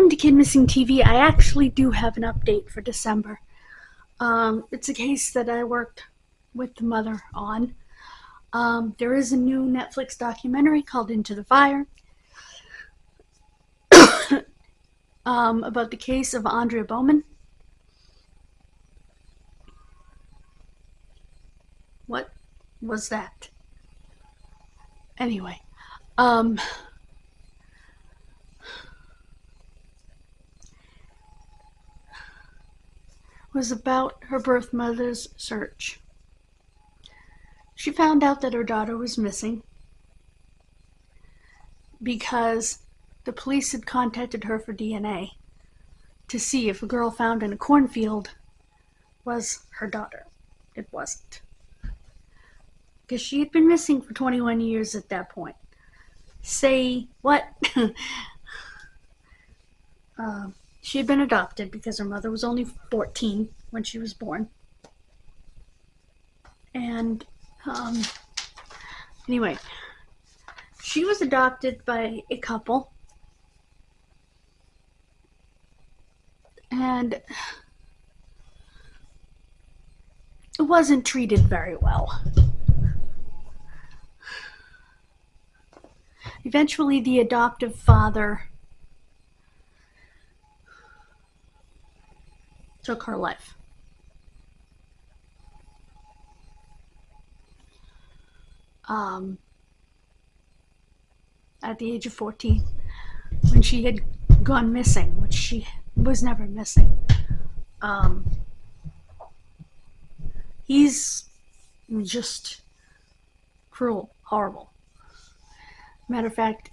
Welcome to Kidmissing TV. I actually do have an update for December. It's a case that I worked with the mother on. There is a new Netflix documentary called Into the Fire about the case of Andrea Bowman. What was that? Anyway, was about her birth mother's search. She found out that her daughter was missing because the police had contacted her for DNA to see if a girl found in a cornfield was her daughter. It wasn't. Because she had been missing for 21 years at that point. Say what? She had been adopted because her mother was only 14 when she was born. And anyway, she was adopted by a couple. And it wasn't treated very well. Eventually, the adoptive father took her life. At the age of 14, when she had gone missing, which she was never missing. He's just cruel, horrible. Matter of fact,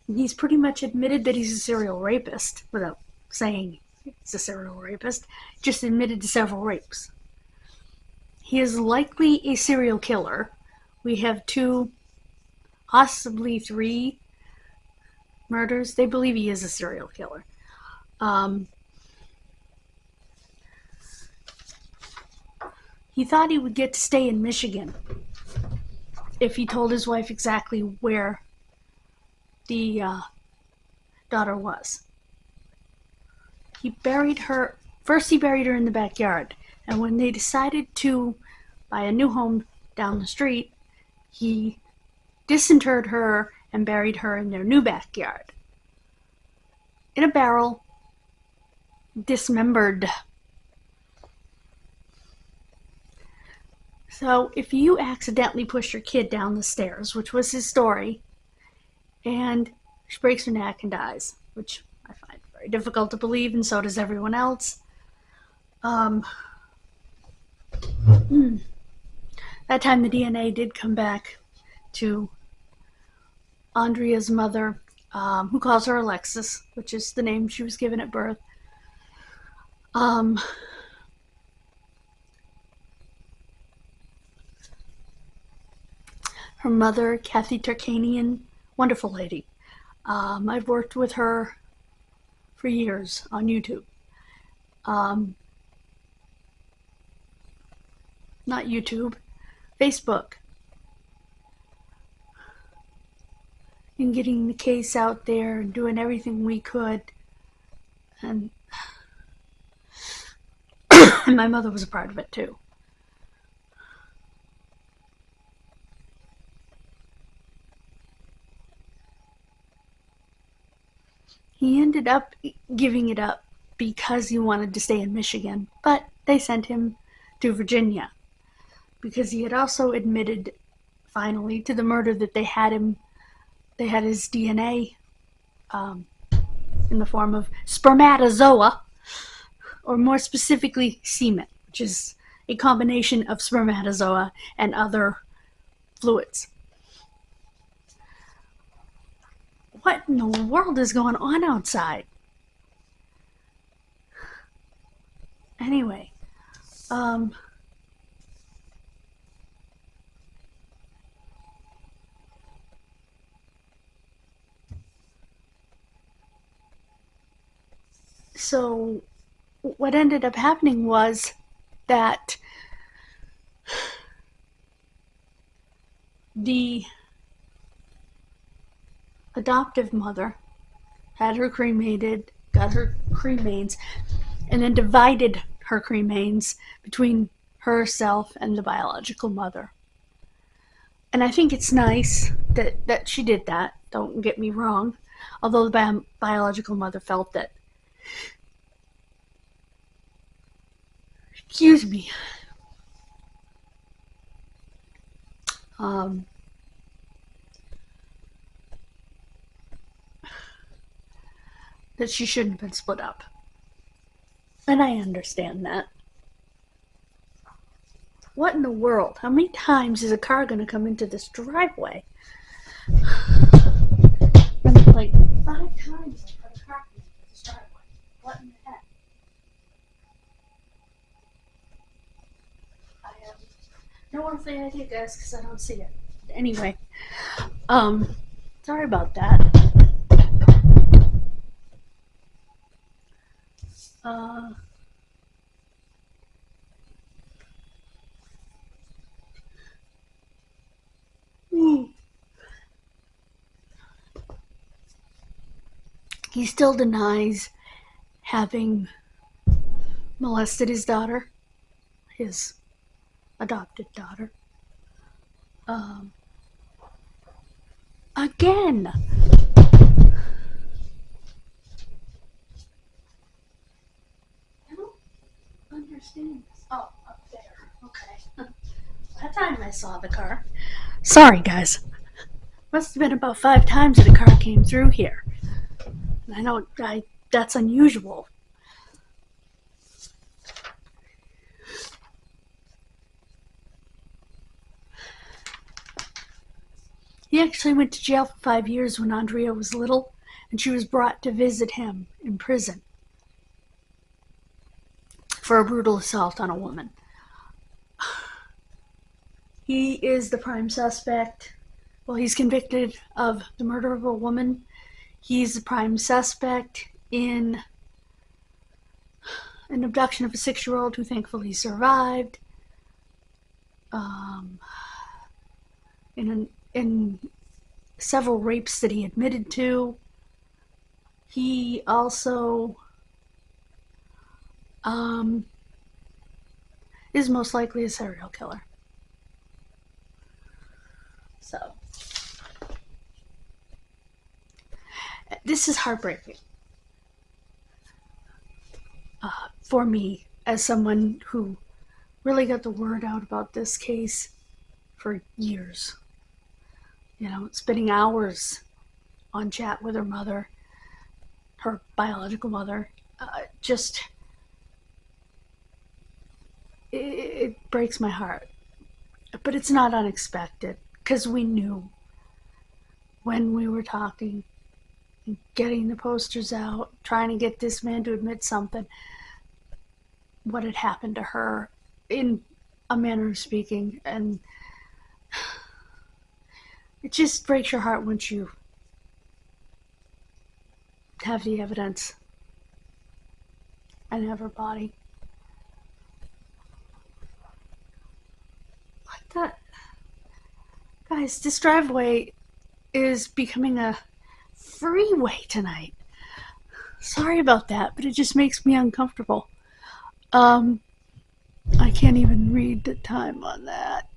he's pretty much admitted that he's a serial rapist without saying he's a serial rapist, just admitted to several rapes. He is likely a serial killer. We have 2, possibly 3 murders. They believe he is a serial killer. He thought he would get to stay in Michigan if he told his wife exactly where the daughter was. He buried her in the backyard, and when they decided to buy a new home down the street, he disinterred her and buried her in their new backyard. In a barrel, dismembered. So if you accidentally push your kid down the stairs, which was his story, and she breaks her neck and dies, which I find very difficult to believe, and so does everyone else. That time the DNA did come back to Andrea's mother, who calls her Alexis, which is the name she was given at birth. Her mother, Kathy Turkanian, wonderful lady. I've worked with her for years on YouTube. Not YouTube, Facebook. And getting the case out there and doing everything we could. And my mother was a part of it too. He ended up giving it up because he wanted to stay in Michigan, but they sent him to Virginia because he had also admitted finally to the murder that they had his DNA in the form of spermatozoa, or more specifically semen, which is a combination of spermatozoa and other fluids. What in the world is going on outside? Anyway, so what ended up happening was that the adoptive mother had her cremated, got her cremains, and then divided her cremains between herself and the biological mother. And I think it's nice that she did that. Don't get me wrong. Although the biological mother felt that, excuse me, that she shouldn't have been split up. And I understand that. What in the world? How many times is a car going to come into this driveway? Like 5 times a car comes into this driveway. What in the heck? I don't want to say idea, guys, because I don't see it. Anyway, sorry about that. He still denies having molested his daughter, his adopted daughter. Again. I don't understand this. Oh, up there. Okay. That time I saw the car. Sorry, guys. Must have been about 5 times that a car came through here. I know that's unusual. He actually went to jail for 5 years when Andrea was little, and she was brought to visit him in prison for a brutal assault on a woman. He is the prime suspect. Well, he's convicted of the murder of a woman. He's the prime suspect in an abduction of a 6-year-old who thankfully survived. In several rapes that he admitted to. He also is most likely a serial killer. So, this is heartbreaking for me as someone who really got the word out about this case for years. You know, spending hours on chat with her mother, her biological mother. It breaks my heart. But it's not unexpected, because we knew when we were talking, getting the posters out, trying to get this man to admit something, what had happened to her, in a manner of speaking. And it just breaks your heart once you have the evidence and have her body. What the? Guys, this driveway is becoming a freeway tonight. Sorry about that, but it just makes me uncomfortable. I can't even read the time on that.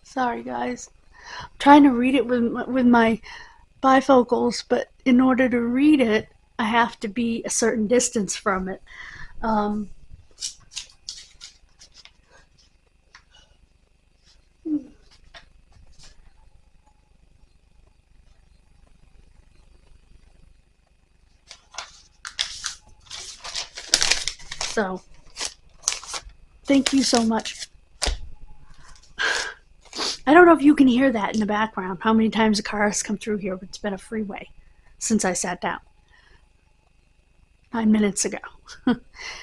Sorry, guys. I'm trying to read it with my bifocals, but in order to read it, I have to be a certain distance from it. So, thank you so much. I don't know if you can hear that in the background, how many times a car has come through here, but it's been a freeway since I sat down 9 minutes ago.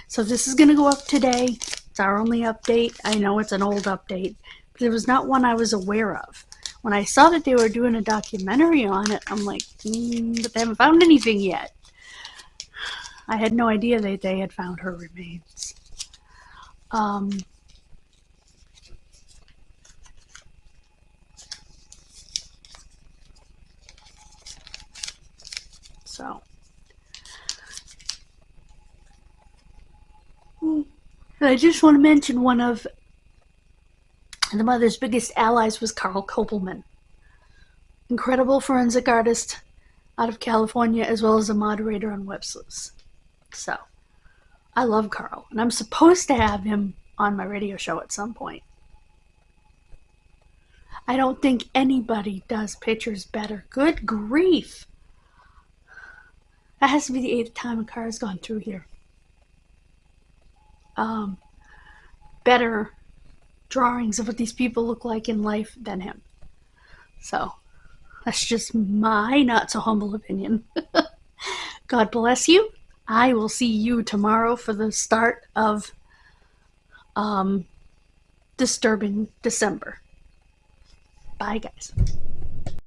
So this is going to go up today. It's our only update. I know it's an old update, but it was not one I was aware of. When I saw that they were doing a documentary on it, I'm like, but they haven't found anything yet. I had no idea that they had found her remains. And I just want to mention one of the mother's biggest allies was Carl Kopelman. Incredible forensic artist out of California, as well as a moderator on Websleuths. So, I love Carl, and I'm supposed to have him on my radio show at some point. I don't think anybody does pictures better. Good grief. That has to be the 8th time a car has gone through here. Better drawings of what these people look like in life than him. So, that's just my not so humble opinion. God bless you. I will see you tomorrow for the start of Disturbing December. Bye, guys.